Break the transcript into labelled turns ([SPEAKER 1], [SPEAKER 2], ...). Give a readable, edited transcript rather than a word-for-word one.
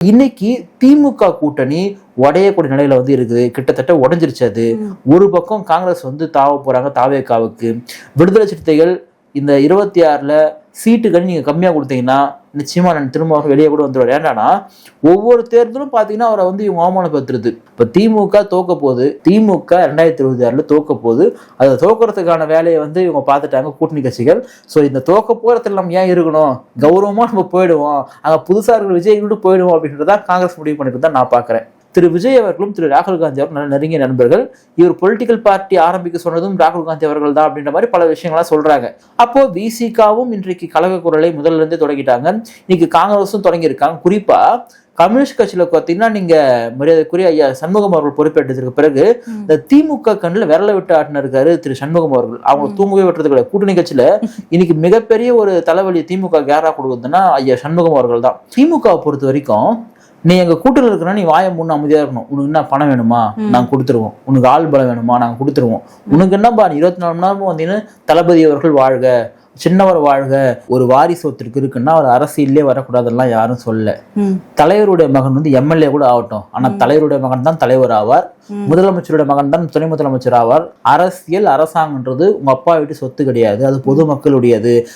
[SPEAKER 1] இன்னைக்கு திமுக கூட்டணி உடையக்கூடிய நிலையில இருக்குது, கிட்டத்தட்ட உடைஞ்சிருச்சு. அது ஒரு பக்கம் காங்கிரஸ் தாவ போறாங்க தாவேகாவுக்கு. விடுதலை சிறுத்தைகள் இந்த 26ல சீட்டுகள் நீங்க கம்மியா கொடுத்தீங்கன்னா நிச்சயமா நான் திரும்ப வெளியே கூட வந்துடுவார். ஏன்னா ஒவ்வொரு தேர்தலும் பாத்தீங்கன்னா அவரை இவங்க அவமானப்படுத்துறது. இப்ப திமுக தோக்க போகுது, திமுக 2026ல தோக்க போகுது. அதை தோக்கிறதுக்கான வேலையை இவங்க பார்த்துட்டாங்க கூட்டணி கட்சிகள். ஸோ இந்த தோக்க போறதுல நம்ம ஏன் இருக்கணும், கௌரவமா நம்ம போயிடுவோம், அங்க புதுசா இருக்கிற விஜய் விட்டு போயிடுவோம் அப்படின்றதான் காங்கிரஸ் முடிவு பண்ணிட்டு தான் நான் பாக்குறேன். திரு விஜய் அவர்களும் திரு ராகுல் காந்தி அவர்கள் நல்ல நெருங்கிய நண்பர்கள். இவர் பொலிட்டிக்கல் பார்ட்டி ஆரம்பிக்க சொன்னதும் ராகுல் காந்தி அவர்கள் தான் அப்படின்ற மாதிரி பல விஷயங்கள்லாம் சொல்றாங்க. அப்போ விசிகாவும் இன்றைக்கு கழக குரலை முதல்ல இருந்தே தொடங்கிட்டாங்க. இன்னைக்கு காங்கிரஸும் தொடங்கியிருக்காங்க. குறிப்பா கம்யூனிஸ்ட் கட்சியில பார்த்தீங்கன்னா நீங்க மரியாதைக்குரிய ஐயா சண்முகம் அவர்கள் பொறுப்பேற்றதுக்கு பிறகு இந்த திமுக கண்ணுல விரல விட்டு ஆட்டின இருக்காரு திரு சண்முகம் அவர்கள். அவங்க தூங்கவே விட்டுறது கிடையாது. கூட்டணி கட்சியில இன்னைக்கு மிகப்பெரிய ஒரு தலைவலி திமுக கேரா கொடுக்குதுன்னா ஐயா சண்முகம் அவர்கள் தான். திமுகவை பொறுத்த வரைக்கும் நீ எங்க கூட்டத்தில் இருக்கிறனா நீ வாயை முன்னு அமைதியா இருக்கணும். உனக்கு என்ன பணம் வேணுமா நாங்க கொடுத்துருவோம், உனக்கு ஆள் பலம் வேணுமா நாங்க கொடுத்துருவோம், உனக்கு என்னப்பா 24 மணி நேரமும் தளபதி அவர்கள் வாழ்க, சின்னவர் வாழ்க, ஒரு வாரிசு ஒருத்தருக்கு இருக்குன்னா அவர் அரசியலே வரக்கூடாதெல்லாம் யாரும் சொல்ல. தலைவருடைய மகன் எம்எல்ஏ கூட ஆகட்டும், ஆனா தலைவருடைய மகன் தான் தலைவர் ஆவார், முதலமைச்சருடைய மகன் தான் துணை முதலமைச்சர் ஆவார். அரசியல் அரசாங்கன்றது உங்க அப்பா வீட்டு சொத்து கிடையாது, அது பொதுமக்களுடையது.